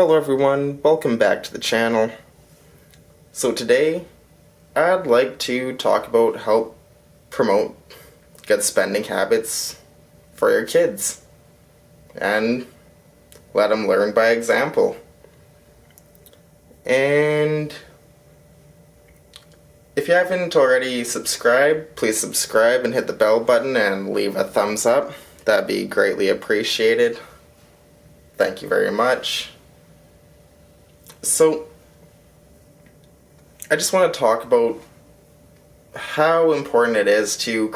Hello everyone, welcome back to the channel. So today, I'd like to talk about how promote good spending habits for your kids and let them learn by example. And if you haven't already subscribed, please subscribe and hit the bell button and leave a thumbs up. That'd be greatly appreciated. Thank you very much. So, I just want to talk about how important it is to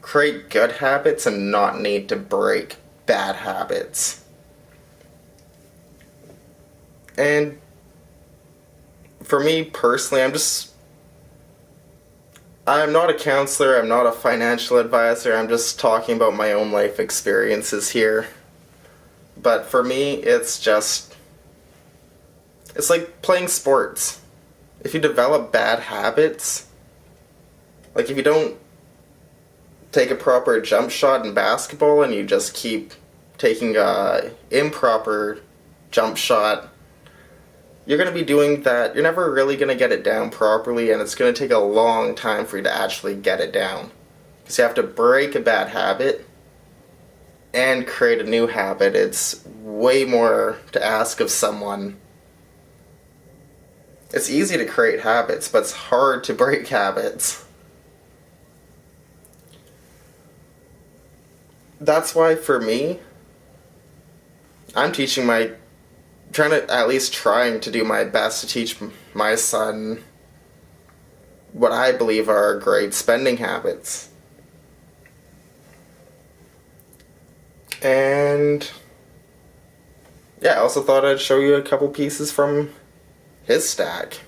create good habits and not need to break bad habits. And for me personally, I'm not a counselor, I'm not a financial advisor, I'm just talking about my own life experiences here. But for me, it's like playing sports. If you develop bad habits, like if you don't take a proper jump shot in basketball and you just keep taking a improper jump shot, you're going to be doing that. You're never really going to get it down properly, and it's going to take a long time for you to actually get it down. Because you have to break a bad habit and create a new habit. It's way more to ask of someone. It's easy to create habits, but it's hard to break habits. That's why for me, I'm trying to do my best to teach my son what I believe are great spending habits. And yeah, I also thought I'd show you a couple pieces from his stack.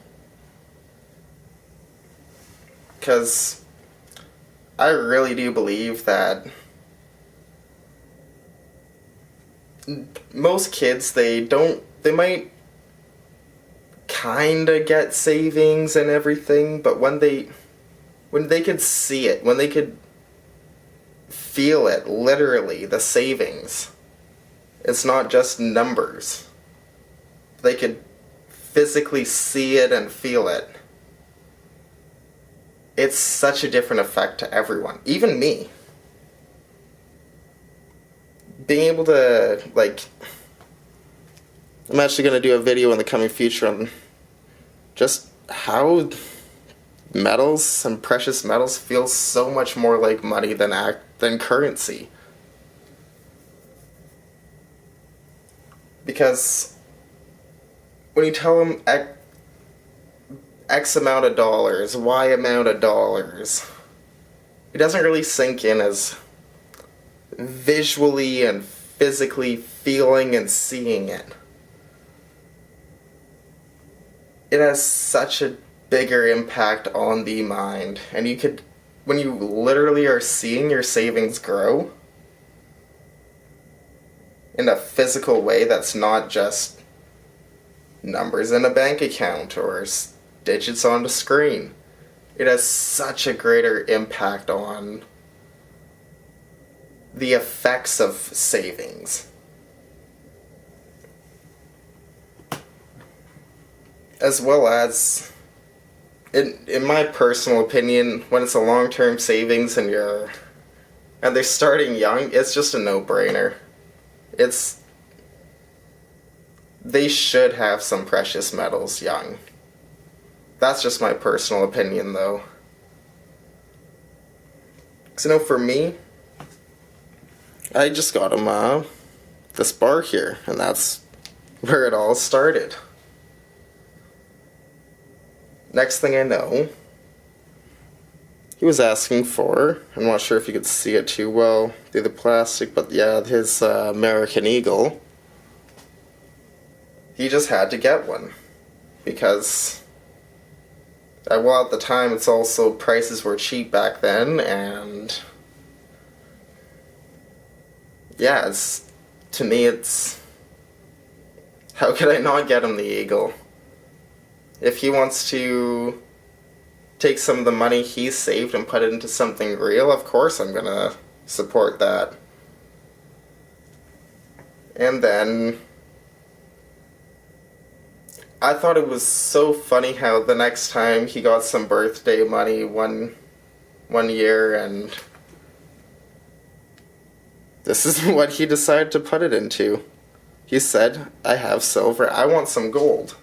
Because I really do believe that most kids, they might kinda get savings and everything, but when they could see it, when they could feel it, literally, the savings, it's not just numbers. They could physically see it and feel it. It's such a different effect to everyone, even me. Being able to, I'm actually going to do a video in the coming future on just how metals and precious metals feel so much more like money than currency. Because when you tell them X amount of dollars, Y amount of dollars, it doesn't really sink in as visually and physically feeling and seeing it. It has such a bigger impact on the mind, and when you literally are seeing your savings grow in a physical way that's not just numbers in a bank account or digits on the screen, it has such a greater impact on the effects of savings. As well as, in my personal opinion, when it's a long-term savings and they're starting young, it's just a no-brainer. They should have some precious metals young. That's just my personal opinion, though. So, for me, I just got him this bar here, and that's where it all started. Next thing I know, he was asking for, I'm not sure if you could see it too well through the plastic, but yeah, his American Eagle. He just had to get one because, well, at the time, it's also prices were cheap back then, and yeah, to me, how could I not get him the Eagle? If he wants to take some of the money he's saved and put it into something real, of course I'm gonna support that. And then I thought it was so funny how the next time he got some birthday money one year, and this is what he decided to put it into. He said, I have silver, I want some gold.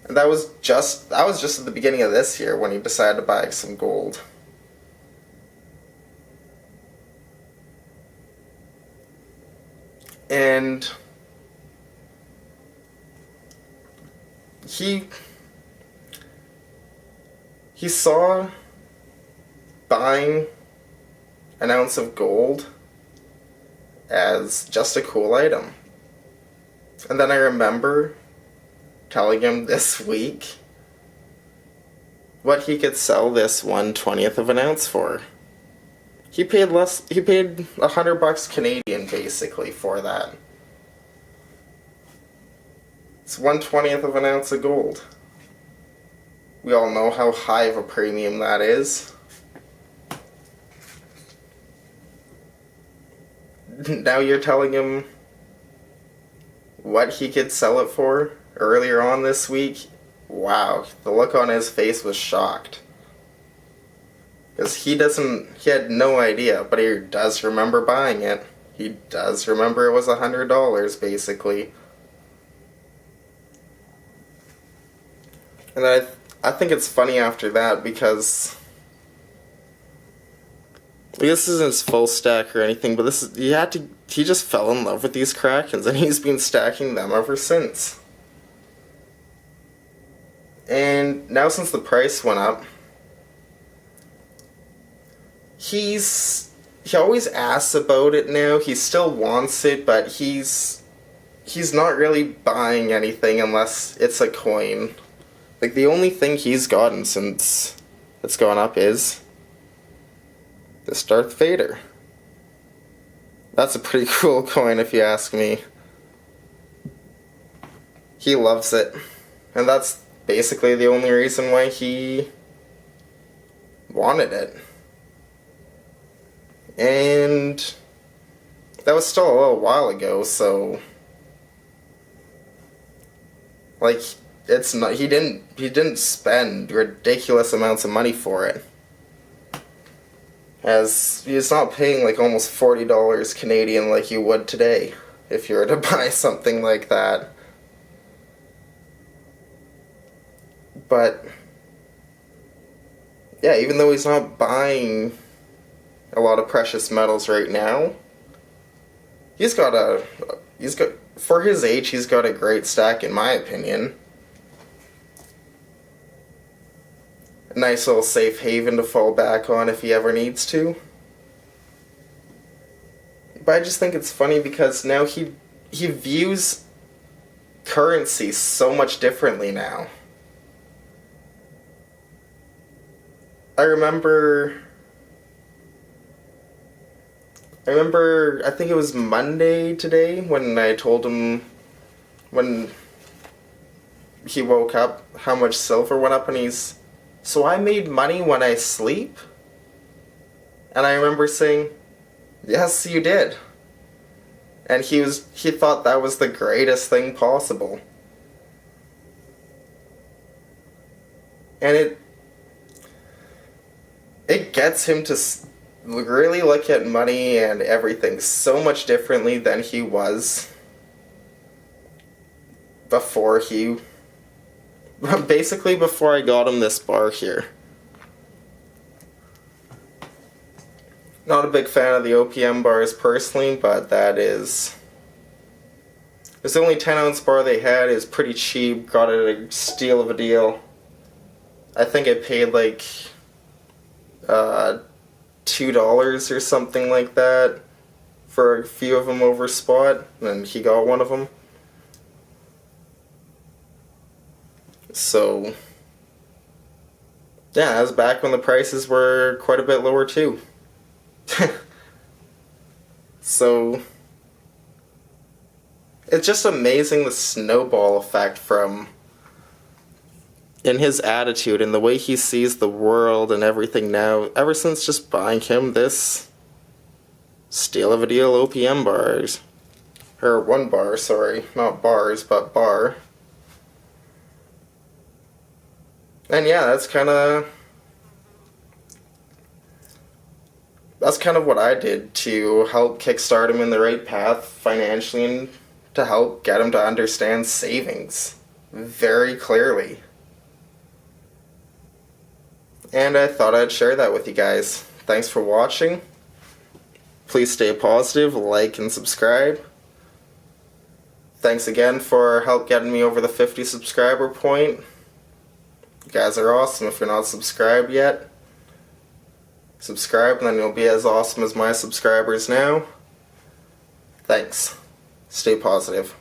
And that was just at the beginning of this year when he decided to buy some gold. And he saw buying an ounce of gold as just a cool item. And then I remember telling him this week what he could sell this 1/20th of an ounce for. He paid $100 Canadian basically for that. It's 1/20th of an ounce of gold. We all know how high of a premium that is. Now you're telling him what he could sell it for earlier on this week? Wow, the look on his face was shocked. Because he had no idea, but he does remember buying it. He does remember it was $100, basically. And I think it's funny after that because this isn't his full stack or anything, but he just fell in love with these Krakens, and he's been stacking them ever since. And now since the price went up, he always asks about it now. He still wants it, but he's not really buying anything unless it's a coin. Like, the only thing he's gotten since it's gone up is this Darth Vader. That's a pretty cool coin if you ask me. He loves it. And that's basically the only reason why he wanted it. And that was still a little while ago, so like, it's not, he didn't spend ridiculous amounts of money for it. As he's not paying like almost $40 Canadian like you would today if you were to buy something like that. But yeah, even though he's not buying a lot of precious metals right now, he's got for his age, he's got a great stack in my opinion. A nice little safe haven to fall back on if he ever needs to. But I just think it's funny because now he views currency so much differently now. I remember, I think it was Monday today when I told him, when he woke up, how much silver went up, and he's, so I made money when I sleep? And I remember saying, yes, you did. And he thought that was the greatest thing possible. And it gets him to really look at money and everything so much differently than he was before basically before I got him this bar here. Not a big fan of the OPM bars personally, but that is... It's the only 10-ounce bar they had. Is pretty cheap, got it at a steal of a deal. I think I paid like $2 or something like that for a few of them over spot, and he got one of them. So, yeah, that was back when the prices were quite a bit lower too. So, it's just amazing the snowball effect from, in his attitude and the way he sees the world and everything now, ever since just buying him this steal of a deal OPM bars. Or one bar, sorry, not bars, but bar. And yeah, that's kind of what I did to help kickstart him in the right path financially and to help get him to understand savings very clearly. And I thought I'd share that with you guys. Thanks for watching. Please stay positive, like and subscribe. Thanks again for help getting me over the 50 subscriber point. You guys are awesome. If you're not subscribed yet, subscribe and then you'll be as awesome as my subscribers now. Thanks. Stay positive.